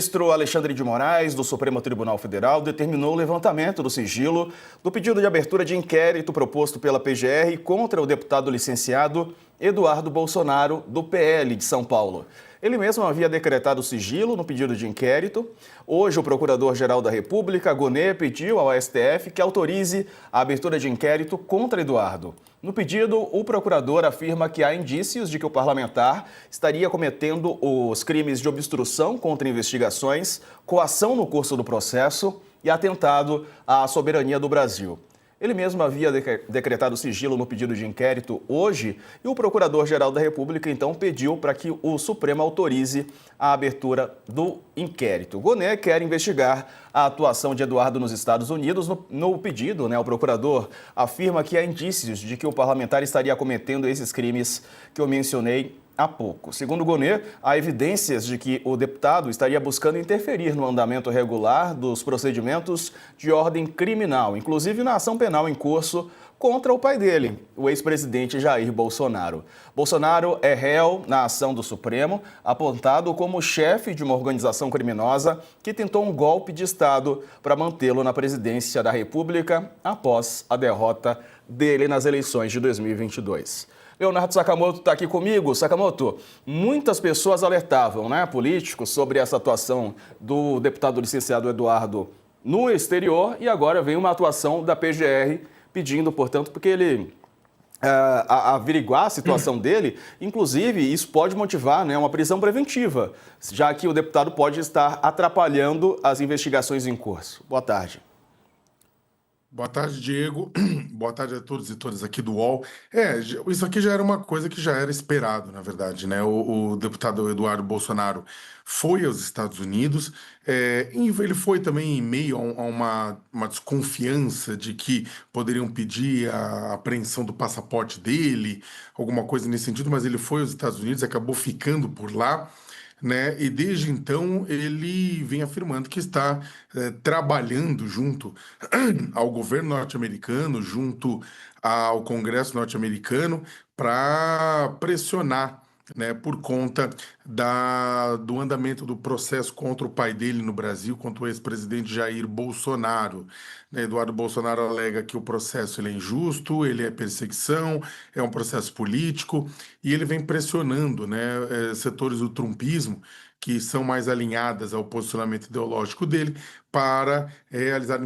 O ministro Alexandre de Moraes, do Supremo Tribunal Federal, determinou o levantamento do sigilo do pedido de abertura de inquérito proposto pela PGR contra o deputado licenciado Eduardo Bolsonaro, do PL de São Paulo. Ele mesmo havia decretado sigilo no pedido de inquérito. Hoje, o Procurador-Geral da República, Gonê, pediu ao STF que autorize a abertura de inquérito contra Eduardo. No pedido, o procurador afirma que há indícios de que o parlamentar estaria cometendo os crimes de obstrução contra investigações, coação no curso do processo e atentado à soberania do Brasil. Ele mesmo havia decretado sigilo no pedido de inquérito hoje e o Procurador-Geral da República então pediu para que o Supremo autorize a abertura do inquérito. Gonê quer investigar a atuação de Eduardo nos Estados Unidos. No pedido, o procurador afirma que há indícios de que o parlamentar estaria cometendo esses crimes que eu mencionei há pouco. Segundo Gonê, há evidências de que o deputado estaria buscando interferir no andamento regular dos procedimentos de ordem criminal, inclusive na ação penal em curso contra o pai dele, o ex-presidente Jair Bolsonaro. Bolsonaro é réu na ação do Supremo, apontado como chefe de uma organização criminosa que tentou um golpe de Estado para mantê-lo na presidência da República após a derrota dele nas eleições de 2022. Leonardo Sakamoto está aqui comigo. Sakamoto, muitas pessoas alertavam, políticos, sobre essa atuação do deputado licenciado Eduardo no exterior e agora vem uma atuação da PGR pedindo, portanto, porque ele averiguar a situação dele. Inclusive, isso pode motivar uma prisão preventiva, já que o deputado pode estar atrapalhando as investigações em curso. Boa tarde. Boa tarde, Diego. Boa tarde a todos e todas aqui do UOL. Isso aqui já era uma coisa que já era esperado, na verdade, né? O deputado Eduardo Bolsonaro foi aos Estados Unidos, e ele foi também em meio a uma desconfiança de que poderiam pedir a apreensão do passaporte dele, alguma coisa nesse sentido, mas ele foi aos Estados Unidos, acabou ficando por lá, né? E desde então ele vem afirmando que está trabalhando junto ao governo norte-americano, junto ao Congresso norte-americano, para pressionar, né, por conta do andamento do processo contra o pai dele no Brasil, contra o ex-presidente Jair Bolsonaro. Né, Eduardo Bolsonaro alega que o processo ele é injusto, ele é perseguição, é um processo político, e ele vem pressionando, né, setores do trumpismo, que são mais alinhadas ao posicionamento ideológico dele, para realizar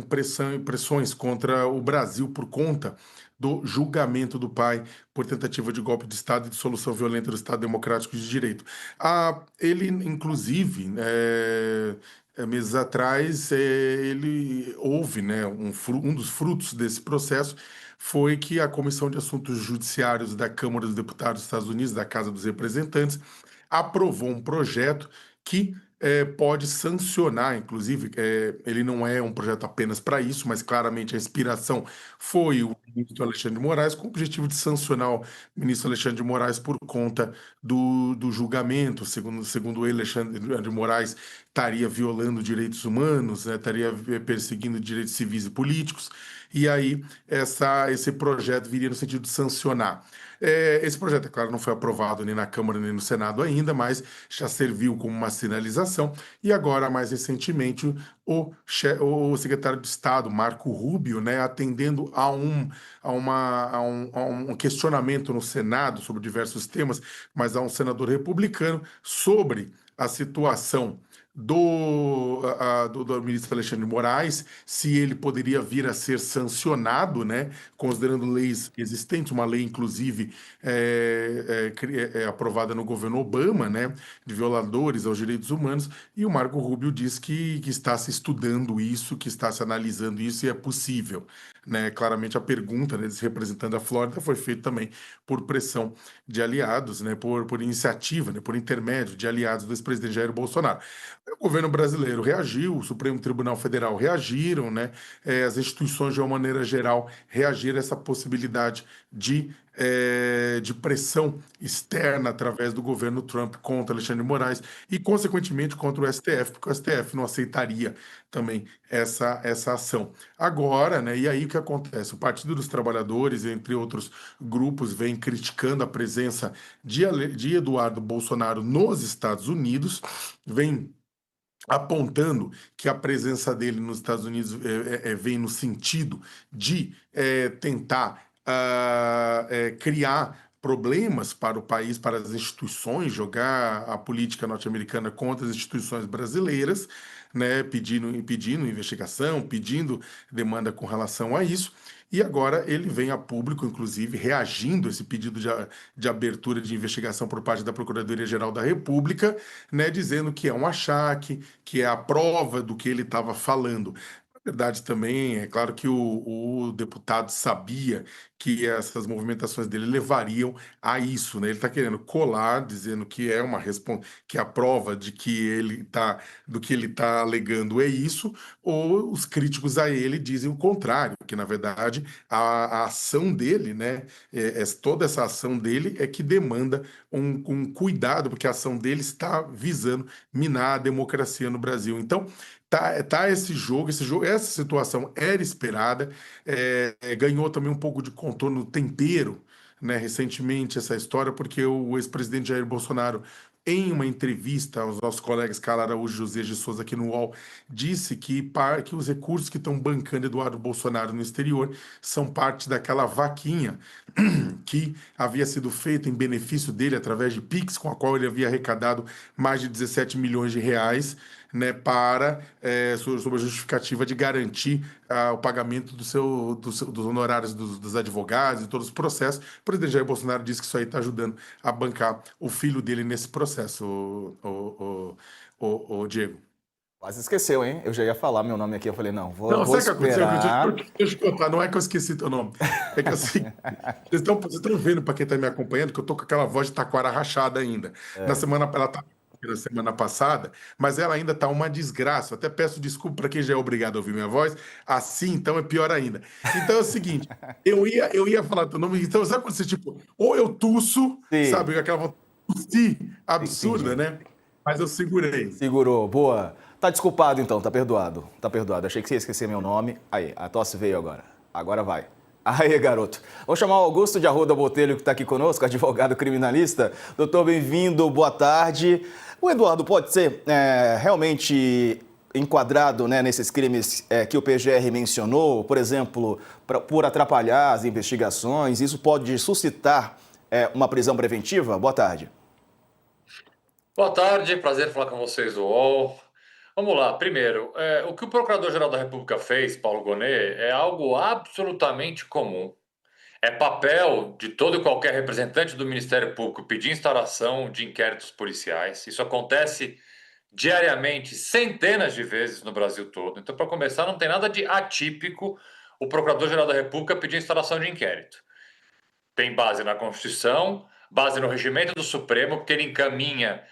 pressões contra o Brasil por conta do julgamento do pai por tentativa de golpe de Estado e dissolução violenta do Estado Democrático de Direito. Ele, inclusive, meses atrás, ele houve, né, um dos frutos desse processo foi que a Comissão de Assuntos Judiciários da Câmara dos Deputados dos Estados Unidos, da Casa dos Representantes, aprovou um projeto que pode sancionar, inclusive, ele não é um projeto apenas para isso, mas claramente a inspiração foi o ministro Alexandre de Moraes, com o objetivo de sancionar o ministro Alexandre de Moraes por conta do julgamento. Segundo ele, Alexandre de Moraes estaria violando direitos humanos, né, estaria perseguindo direitos civis e políticos, e aí esse projeto viria no sentido de sancionar. Esse projeto, é claro, não foi aprovado nem na Câmara nem no Senado ainda, mas já serviu como uma sinalização. E agora, mais recentemente, o secretário de Estado, Marco Rubio, né, atendendo a um questionamento no Senado sobre diversos temas, mas a um senador republicano sobre a situação do ministro Alexandre de Moraes, se ele poderia vir a ser sancionado, né, considerando leis existentes, uma lei, inclusive, aprovada no governo Obama, né, de violadores aos direitos humanos, e o Marco Rubio diz que está se estudando isso, que está se analisando isso e é possível. Né? Claramente a pergunta, né, representando a Flórida foi feita também por pressão de aliados, né, por iniciativa, né, por intermédio de aliados do ex-presidente Jair Bolsonaro. O governo brasileiro reagiu, o Supremo Tribunal Federal reagiram, né, as instituições, de uma maneira geral, reagiram a essa possibilidade de pressão externa através do governo Trump contra Alexandre de Moraes e, consequentemente, contra o STF, porque o STF não aceitaria também essa ação. Agora, né, e aí o que acontece? O Partido dos Trabalhadores, entre outros grupos, vem criticando a presença de Eduardo Bolsonaro nos Estados Unidos, vem apontando que a presença dele nos Estados Unidos vem no sentido de tentar criar problemas para o país, para as instituições, jogar a política norte-americana contra as instituições brasileiras, né, pedindo investigação, pedindo demanda com relação a isso. E agora ele vem a público, inclusive, reagindo a esse pedido de abertura de investigação por parte da Procuradoria-Geral da República, né, dizendo que é um achaque, que é a prova do que ele estava falando. Na verdade, também, é claro que o deputado sabia que essas movimentações dele levariam a isso, né? Ele está querendo colar, dizendo que é que a prova de que do que ele está alegando é isso, ou os críticos a ele dizem o contrário, que na verdade a ação dele, né? Toda essa ação dele é que demanda um cuidado, porque a ação dele está visando minar a democracia no Brasil. Então, tá essa situação era esperada, ganhou também um pouco de contorno tempero, né, recentemente essa história, porque o ex-presidente Jair Bolsonaro, em uma entrevista aos nossos colegas Carla Araújo e José de Souza aqui no UOL, disse que os recursos que estão bancando Eduardo Bolsonaro no exterior são parte daquela vaquinha que havia sido feita em benefício dele através de Pix, com a qual ele havia arrecadado mais de 17 milhões de reais, né, sob a justificativa de garantir o pagamento dos honorários dos advogados e todos os processos. O presidente Jair Bolsonaro disse que isso aí está ajudando a bancar o filho dele nesse processo, o Diego. Quase esqueceu, hein? Eu já ia falar meu nome aqui, eu falei, não, vou, Não, vou sabe o que aconteceu? esperar. Deixa eu te contar, não é que eu esqueci teu nome. É que assim, vocês estão vendo, para quem está me acompanhando, que eu tô com aquela voz de taquara rachada ainda. Ela tá na semana passada, mas ela ainda tá uma desgraça. Eu até peço desculpa para quem já é obrigado a ouvir minha voz. Assim, então é pior ainda. Então é o seguinte, eu ia falar teu nome, então sabe quando você, tipo, ou eu tuço, Sim, sabe, aquela vontade de tossir absurda, entendi. né? Mas eu segurei. Segurou, boa. Tá desculpado então, tá perdoado. Tá perdoado. Achei que você ia esquecer meu nome. Aí, a tosse veio agora. Agora vai. Aí, garoto. Vou chamar o Augusto de Arruda Botelho, que está aqui conosco, advogado criminalista. Doutor, bem-vindo, boa tarde. O Eduardo pode ser realmente enquadrado, né, nesses crimes que o PGR mencionou, por exemplo, por atrapalhar as investigações? Isso pode suscitar uma prisão preventiva? Boa tarde. Boa tarde, prazer em falar com vocês do UOL. Vamos lá, primeiro, o que o Procurador-Geral da República fez, Paulo Gonet, é algo absolutamente comum. É papel de todo e qualquer representante do Ministério Público pedir instauração de inquéritos policiais. Isso acontece diariamente, centenas de vezes no Brasil todo. Então, para começar, não tem nada de atípico o Procurador-Geral da República pedir instauração de inquérito. Tem base na Constituição, base no regimento do Supremo, porque ele encaminha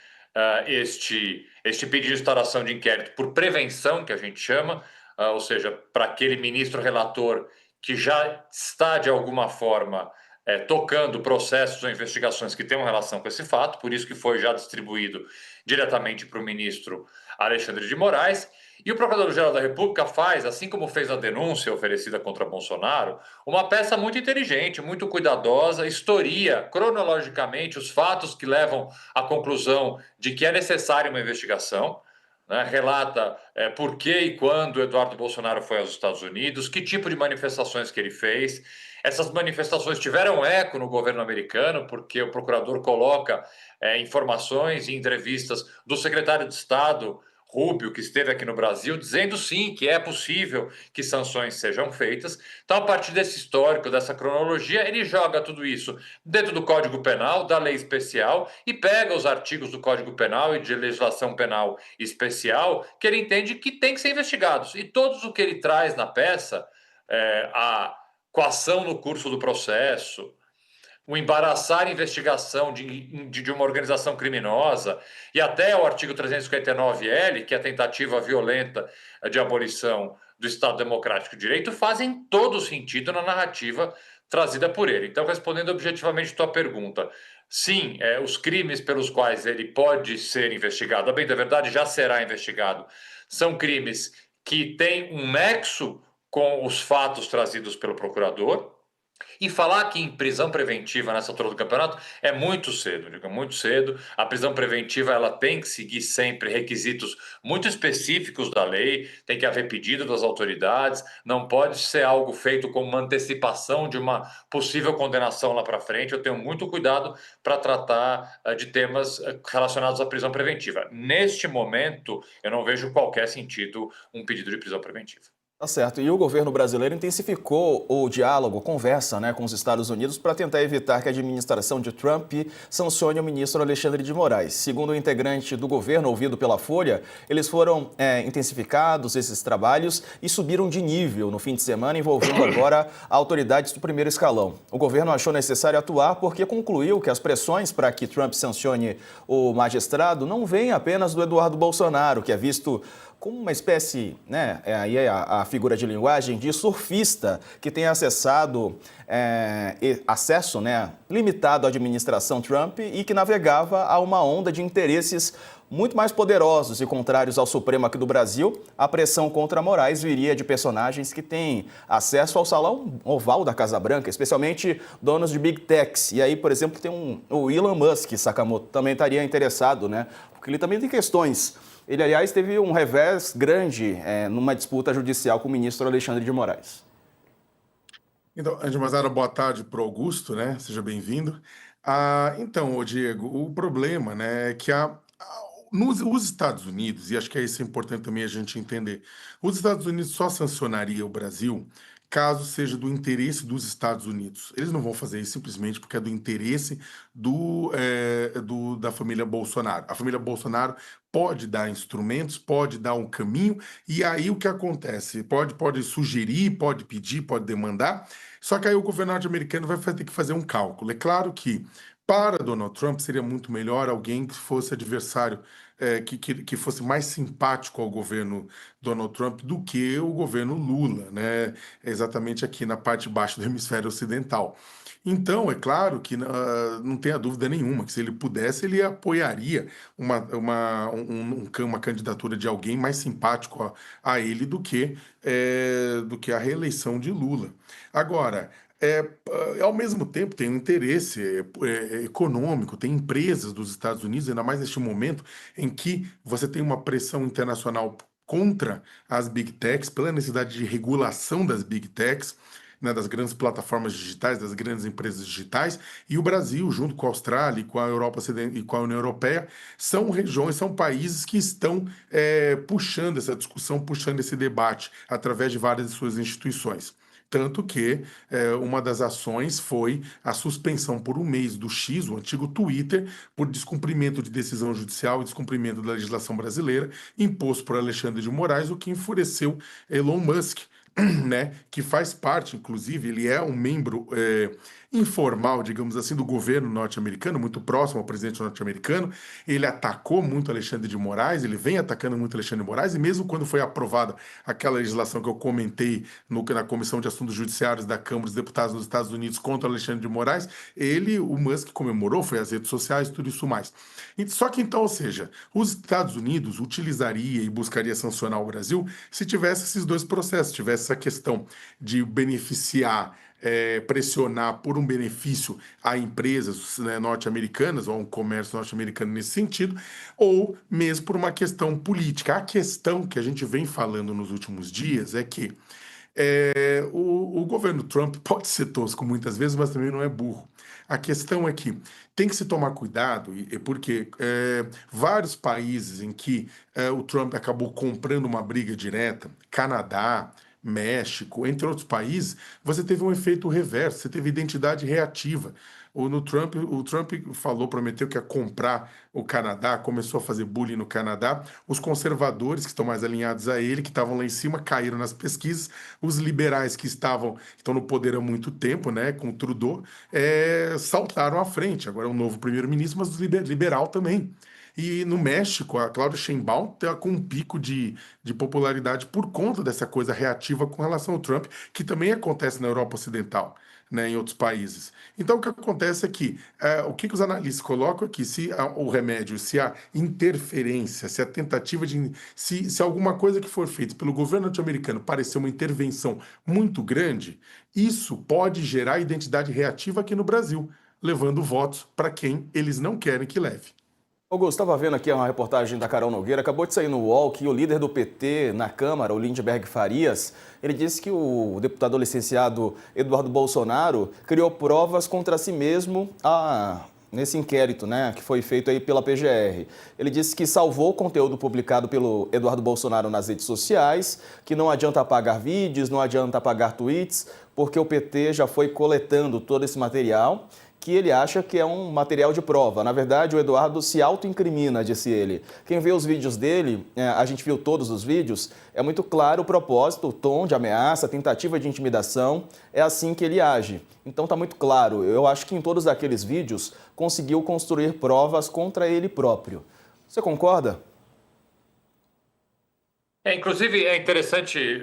este pedido de instauração de inquérito por prevenção, que a gente chama, ou seja, para aquele ministro relator que já está, de alguma forma, tocando processos ou investigações que tenham relação com esse fato, por isso que foi já distribuído diretamente para o ministro Alexandre de Moraes. E o Procurador-Geral da República faz, assim como fez a denúncia oferecida contra Bolsonaro, uma peça muito inteligente, muito cuidadosa, historia cronologicamente os fatos que levam à conclusão de que é necessária uma investigação, né? Relata por que e quando Eduardo Bolsonaro foi aos Estados Unidos, que tipo de manifestações que ele fez. Essas manifestações tiveram eco no governo americano, porque o procurador coloca informações e entrevistas do secretário de Estado Rubio, que esteve aqui no Brasil, dizendo sim que é possível que sanções sejam feitas. Então, a partir desse histórico, dessa cronologia, ele joga tudo isso dentro do Código Penal, da lei especial, e pega os artigos do Código Penal e de legislação penal especial que ele entende que tem que ser investigados. E todos o que ele traz na peça, a coação no curso do processo, o embaraçar a investigação de uma organização criminosa, e até o artigo 359-L, que é a tentativa violenta de abolição do Estado Democrático de Direito, fazem todo sentido na narrativa trazida por ele. Então, respondendo objetivamente a tua pergunta, sim, os crimes pelos quais ele pode ser investigado, a bem da verdade já será investigado, são crimes que têm um nexo com os fatos trazidos pelo procurador, E falar que em prisão preventiva nessa altura do campeonato é muito cedo, digo, muito cedo. A prisão preventiva ela tem que seguir sempre requisitos muito específicos da lei, tem que haver pedido das autoridades, não pode ser algo feito como uma antecipação de uma possível condenação lá para frente. Eu tenho muito cuidado para tratar de temas relacionados à prisão preventiva. Neste momento, eu não vejo qualquer sentido um pedido de prisão preventiva. Tá certo. E o governo brasileiro intensificou o diálogo, conversa, né, com os Estados Unidos para tentar evitar que a administração de Trump sancione o ministro Alexandre de Moraes. Segundo o integrante do governo ouvido pela Folha, eles foram intensificados esses trabalhos e subiram de nível no fim de semana, envolvendo agora autoridades do primeiro escalão. O governo achou necessário atuar porque concluiu que as pressões para que Trump sancione o magistrado não vêm apenas do Eduardo Bolsonaro, que é visto como uma espécie, né, aí é a figura de linguagem, de surfista que tem acesso, né, limitado à administração Trump e que navegava a uma onda de interesses muito mais poderosos e contrários ao Supremo aqui do Brasil. A pressão contra Moraes viria de personagens que têm acesso ao salão oval da Casa Branca, especialmente donos de Big Techs. E aí, por exemplo, tem o Elon Musk, Sakamoto, também estaria interessado, né, porque ele também tem questões. Ele, aliás, teve um revés grande numa disputa judicial com o ministro Alexandre de Moraes. Então, antes de mais nada, boa tarde para o Augusto, né? Seja bem-vindo. Então, ô Diego, o problema, né, é que os Estados Unidos, e acho que isso é importante também a gente entender, os Estados Unidos só sancionaria o Brasil caso seja do interesse dos Estados Unidos. Eles não vão fazer isso simplesmente porque é do interesse da família Bolsonaro. A família Bolsonaro pode dar instrumentos, pode dar um caminho, e aí o que acontece? Pode sugerir, pode pedir, pode demandar, só que aí o governo norte-americano vai ter que fazer um cálculo. É claro que para Donald Trump seria muito melhor alguém que fosse adversário, que fosse mais simpático ao governo Donald Trump do que o governo Lula, né? Exatamente aqui na parte de baixo do hemisfério ocidental. Então, é claro que não tenha dúvida nenhuma que se ele pudesse, ele apoiaria uma candidatura de alguém mais simpático a ele do que a reeleição de Lula. Agora, ao mesmo tempo, tem um interesse econômico, tem empresas dos Estados Unidos, ainda mais neste momento em que você tem uma pressão internacional contra as Big Techs, pela necessidade de regulação das Big Techs, né, das grandes plataformas digitais, das grandes empresas digitais, e o Brasil, junto com a Austrália e com a Europa e com a União Europeia, são regiões, são países que estão puxando essa discussão, puxando esse debate através de várias de suas instituições. Tanto que uma das ações foi a suspensão por um mês do X, o antigo Twitter, por descumprimento de decisão judicial e descumprimento da legislação brasileira, imposto por Alexandre de Moraes, o que enfureceu Elon Musk, né, que faz parte, inclusive, ele é um membro informal, digamos assim, do governo norte-americano, muito próximo ao presidente norte-americano. Ele atacou muito Alexandre de Moraes, ele vem atacando muito Alexandre de Moraes, e mesmo quando foi aprovada aquela legislação que eu comentei na Comissão de Assuntos Judiciários da Câmara dos Deputados dos Estados Unidos contra Alexandre de Moraes, o Musk comemorou, foi às redes sociais, tudo isso mais. Só que então, ou seja, os Estados Unidos utilizaria e buscaria sancionar o Brasil se tivesse esses dois processos, tivesse essa questão de beneficiar, pressionar por um benefício a empresas, né, norte-americanas ou a um comércio norte-americano nesse sentido, ou mesmo por uma questão política. A questão que a gente vem falando nos últimos dias é que o governo Trump pode ser tosco muitas vezes, mas também não é burro. A questão é que tem que se tomar cuidado, porque vários países em que o Trump acabou comprando uma briga direta, Canadá, México, entre outros países, você teve um efeito reverso, você teve identidade reativa. O Trump falou, prometeu que ia comprar o Canadá, começou a fazer bullying no Canadá. Os conservadores, que estão mais alinhados a ele, que estavam lá em cima, caíram nas pesquisas. Os liberais, que estão no poder há muito tempo, né, com o Trudeau, saltaram à frente. Agora é um novo primeiro-ministro, mas o liberal também. E no México, a Claudia Sheinbaum está com um pico de popularidade por conta dessa coisa reativa com relação ao Trump, que também acontece na Europa Ocidental, né, em outros países. Então, o que acontece é que o que os analistas colocam aqui, se o remédio, se a interferência, se a tentativa de. Se alguma coisa que for feita pelo governo norte-americano parecer uma intervenção muito grande, isso pode gerar identidade reativa aqui no Brasil, levando votos para quem eles não querem que leve. Augusto, estava vendo aqui uma reportagem da Carol Nogueira, acabou de sair no UOL que o líder do PT na Câmara, o Lindbergh Farias, ele disse que o deputado licenciado Eduardo Bolsonaro criou provas contra si mesmo nesse inquérito, né, que foi feito aí pela PGR. Ele disse que salvou o conteúdo publicado pelo Eduardo Bolsonaro nas redes sociais, que não adianta apagar vídeos, não adianta apagar tweets, porque o PT já foi coletando todo esse material, que ele acha que é um material de prova. Na verdade, o Eduardo se autoincrimina, disse ele. Quem vê os vídeos dele, a gente viu todos os vídeos, é muito claro o propósito, o tom de ameaça, tentativa de intimidação, é assim que ele age. Então está muito claro, eu acho que em todos aqueles vídeos conseguiu construir provas contra ele próprio. Você concorda? Inclusive, é interessante,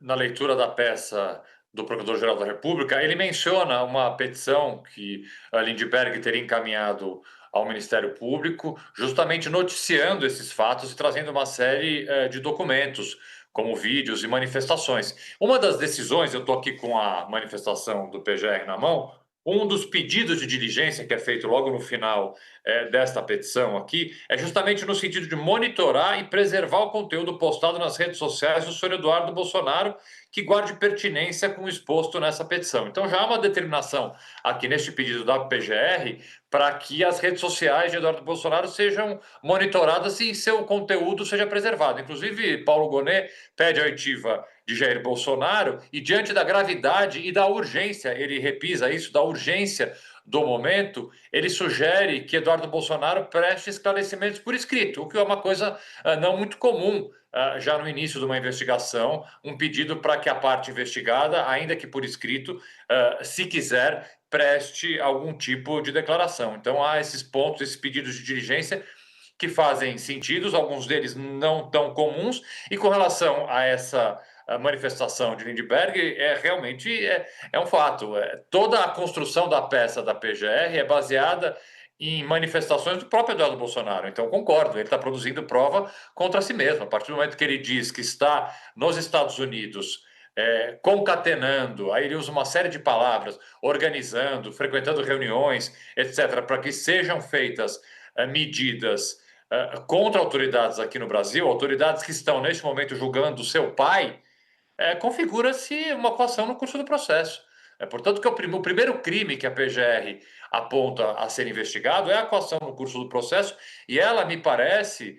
na leitura da peça do Procurador-Geral da República, ele menciona uma petição que a Lindbergh teria encaminhado ao Ministério Público, justamente noticiando esses fatos e trazendo uma série de documentos, como vídeos e manifestações. Uma das decisões, eu estou aqui com a manifestação do PGR na mão, um dos pedidos de diligência que é feito logo no final desta petição aqui, é justamente no sentido de monitorar e preservar o conteúdo postado nas redes sociais do senhor Eduardo Bolsonaro, que guarde pertinência com o exposto nessa petição. Então já há uma determinação aqui neste pedido da PGR para que as redes sociais de Eduardo Bolsonaro sejam monitoradas e seu conteúdo seja preservado. Inclusive, Paulo Gonet pede a oitiva de Jair Bolsonaro e, diante da gravidade e da urgência, ele repisa isso, da urgência do momento, ele sugere que Eduardo Bolsonaro preste esclarecimentos por escrito, o que é uma coisa não muito comum já no início de uma investigação, um pedido para que a parte investigada, ainda que por escrito, se quiser, preste algum tipo de declaração. Então há esses pontos, esses pedidos de diligência que fazem sentido, alguns deles não tão comuns, e com relação a essa manifestação de Lindbergh, realmente um fato. Toda a construção da peça da PGR é baseada em manifestações do próprio Eduardo Bolsonaro. Então, concordo, ele está produzindo prova contra si mesmo. A partir do momento que ele diz que está nos Estados Unidos concatenando, aí ele usa uma série de palavras, organizando, frequentando reuniões, etc., para que sejam feitas medidas contra autoridades aqui no Brasil, autoridades que estão, neste momento, julgando o seu pai, configura-se uma coação no curso do processo. Portanto, que o primeiro crime que a PGR aponta a ser investigado é a coação no curso do processo, e ela, me parece,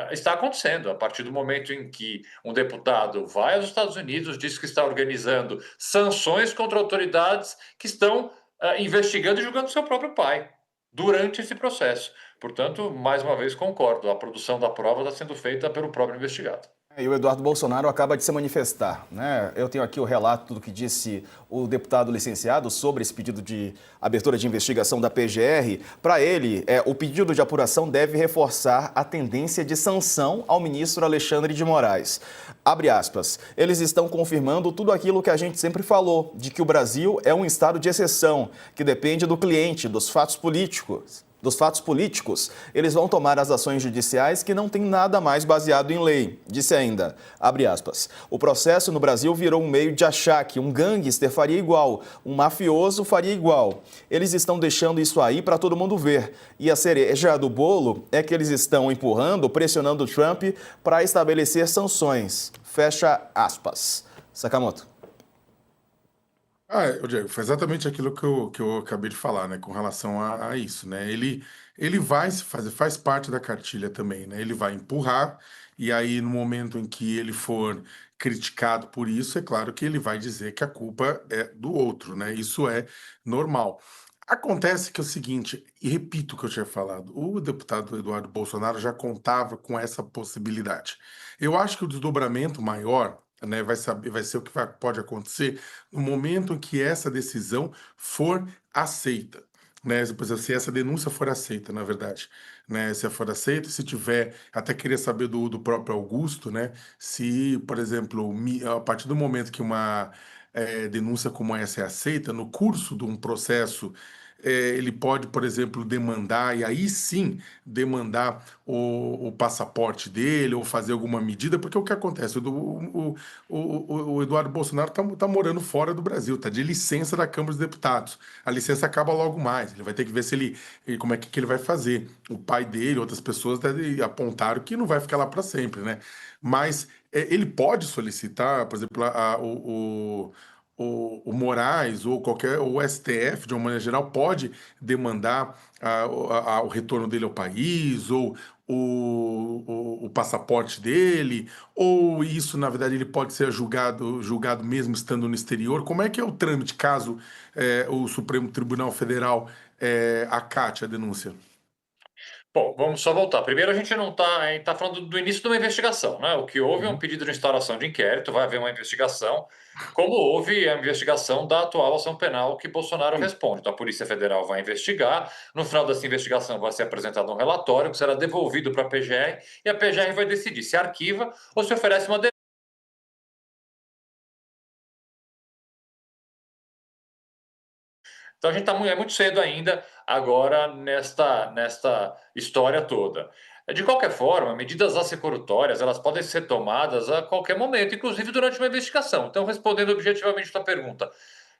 está acontecendo a partir do momento em que um deputado vai aos Estados Unidos, diz que está organizando sanções contra autoridades que estão investigando e julgando seu próprio pai durante esse processo. Portanto, mais uma vez concordo, a produção da prova está sendo feita pelo próprio investigado. E o Eduardo Bolsonaro acaba de se manifestar, né? Eu tenho aqui o relato do que disse o deputado licenciado sobre esse pedido de abertura de investigação da PGR. Para ele, o pedido de apuração deve reforçar a tendência de sanção ao ministro Alexandre de Moraes. Abre aspas. Eles estão confirmando tudo aquilo que a gente sempre falou, de que o Brasil é um estado de exceção, que depende do cliente, dos fatos políticos. Eles vão tomar as ações judiciais que não têm nada mais baseado em lei. Disse ainda, abre aspas, o processo no Brasil virou um meio de achaque, um gangster faria igual, um mafioso faria igual. Eles estão deixando isso aí para todo mundo ver. E a cereja do bolo é que eles estão empurrando, pressionando o Trump para estabelecer sanções. Fecha aspas. Sakamoto. Diego, foi exatamente aquilo que eu acabei de falar, né, com relação a isso, né? Ele vai se fazer, faz parte da cartilha também, né? Ele vai empurrar, e aí no momento em que ele for criticado por isso, é claro que ele vai dizer que a culpa é do outro, né? Isso é normal. Acontece que é o seguinte, e repito o que eu tinha falado, o deputado Eduardo Bolsonaro já contava com essa possibilidade. Eu acho que o desdobramento maior, né, vai ser o que pode acontecer no momento em que essa decisão for aceita, né? Se essa denúncia for aceita, na verdade. né, se for aceito, se tiver, até queria saber do próprio Augusto, né, se, por exemplo, a partir do momento que uma denúncia como essa é aceita, no curso de um processo, ele pode, por exemplo, demandar, e aí sim demandar o passaporte dele ou fazer alguma medida, porque o que acontece? O Eduardo Bolsonaro tá morando fora do Brasil, tá de licença da Câmara dos Deputados. A licença acaba logo mais. Ele vai ter que ver se como é que ele vai fazer. O pai dele, outras pessoas apontaram que não vai ficar lá para sempre, né? Mas ele pode solicitar, por exemplo, o Moraes ou o STF, de uma maneira geral, pode demandar o retorno dele ao país ou o passaporte dele, ou isso, na verdade, ele pode ser julgado mesmo estando no exterior. Como é que é o trâmite caso o Supremo Tribunal Federal acate a denúncia? Bom, vamos só voltar. Primeiro, a gente não está, a gente tá falando do início de uma investigação, né? O que houve é um Uhum. pedido de instauração de inquérito, vai haver uma investigação, como houve a investigação da atual ação penal que Bolsonaro Sim. responde. Então, a Polícia Federal vai investigar, no final dessa investigação vai ser apresentado um relatório que será devolvido para a PGR e a PGR vai decidir se arquiva ou se oferece uma denúncia. Então a gente está muito cedo ainda agora nesta história toda. De qualquer forma, medidas assecuratórias elas podem ser tomadas a qualquer momento, inclusive durante uma investigação. Então, respondendo objetivamente a sua pergunta,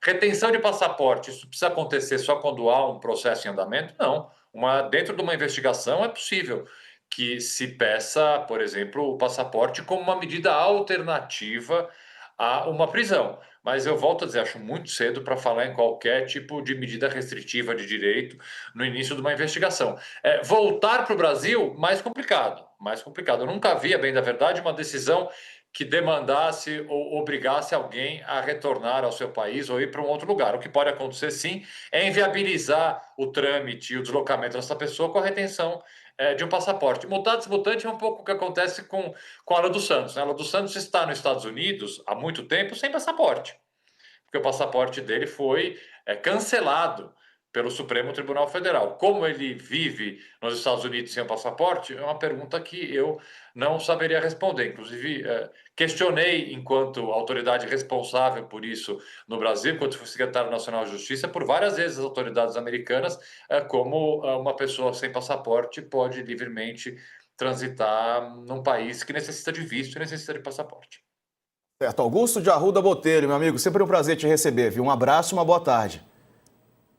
retenção de passaporte, isso precisa acontecer só quando há um processo em andamento? Não. Dentro de uma investigação é possível que se peça, por exemplo, o passaporte como uma medida alternativa a uma prisão. Mas eu volto a dizer, acho muito cedo para falar em qualquer tipo de medida restritiva de direito no início de uma investigação. Voltar para o Brasil, mais complicado, mais complicado. Eu nunca vi, a bem da verdade, uma decisão que demandasse ou obrigasse alguém a retornar ao seu país ou ir para um outro lugar. O que pode acontecer, sim, é inviabilizar o trâmite e o deslocamento dessa pessoa com a retenção de um passaporte. Mutatis mutandis é um pouco o que acontece com a Ala dos Santos, né? A Ala dos Santos está nos Estados Unidos há muito tempo sem passaporte, porque o passaporte dele foi cancelado pelo Supremo Tribunal Federal. Como ele vive nos Estados Unidos sem o passaporte, é uma pergunta que eu não saberia responder. Inclusive, questionei, enquanto autoridade responsável por isso no Brasil, enquanto fui secretário nacional de Justiça, por várias vezes as autoridades americanas, como uma pessoa sem passaporte pode livremente transitar num país que necessita de visto e necessita de passaporte. Certo, Augusto de Arruda Botelho, meu amigo, sempre um prazer te receber, viu? Um abraço e uma boa tarde.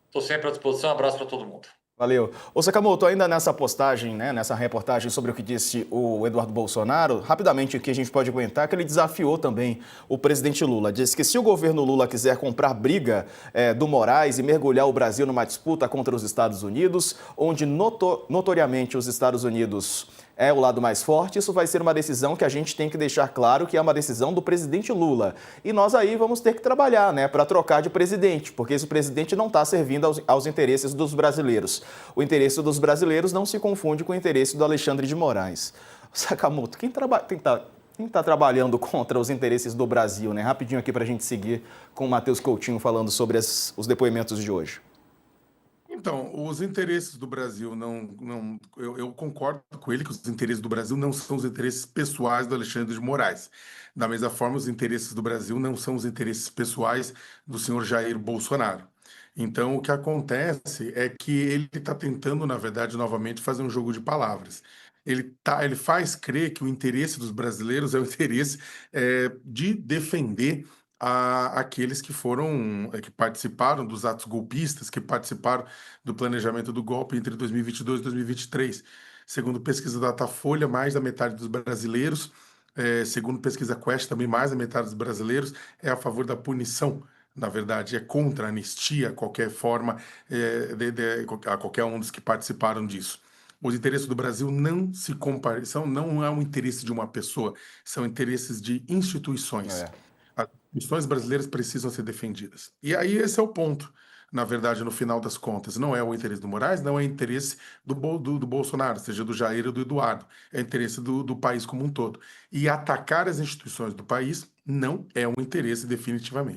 Estou sempre à disposição. Um abraço para todo mundo. Valeu. Ô Sakamoto, ainda nessa postagem, né, nessa reportagem sobre o que disse o Eduardo Bolsonaro, rapidamente aqui a gente pode aguentar que ele desafiou também o presidente Lula. Disse que se o governo Lula quiser comprar briga do Moraes e mergulhar o Brasil numa disputa contra os Estados Unidos, onde notoriamente os Estados Unidos é o lado mais forte, isso vai ser uma decisão que a gente tem que deixar claro que é uma decisão do presidente Lula. E nós aí vamos ter que trabalhar, né, para trocar de presidente, porque esse presidente não está servindo aos interesses dos brasileiros. O interesse dos brasileiros não se confunde com o interesse do Alexandre de Moraes. Sakamoto, quem está trabalhando contra os interesses do Brasil, né? Rapidinho aqui para a gente seguir com o Matheus Coutinho falando sobre os depoimentos de hoje. Então, os interesses do Brasil eu concordo com ele que os interesses do Brasil não são os interesses pessoais do Alexandre de Moraes. Da mesma forma, os interesses do Brasil não são os interesses pessoais do senhor Jair Bolsonaro. Então, o que acontece é que ele está tentando, na verdade, novamente fazer um jogo de palavras. Ele faz crer que o interesse dos brasileiros é o interesse de defender aqueles que participaram dos atos golpistas, que participaram do planejamento do golpe entre 2022 e 2023. Segundo pesquisa da Datafolha, mais da metade dos brasileiros, segundo pesquisa Quest, também mais da metade dos brasileiros é a favor da punição. Na verdade, é contra a anistia, qualquer forma, a qualquer um dos que participaram disso. Os interesses do Brasil não é um interesse de uma pessoa, são interesses de instituições. É. As instituições brasileiras precisam ser defendidas. E aí esse é o ponto. Na verdade, no final das contas, não é o interesse do Moraes, não é o interesse do Bolsonaro, seja do Jair ou do Eduardo, é o interesse do país como um todo. E atacar as instituições do país não é um interesse definitivamente.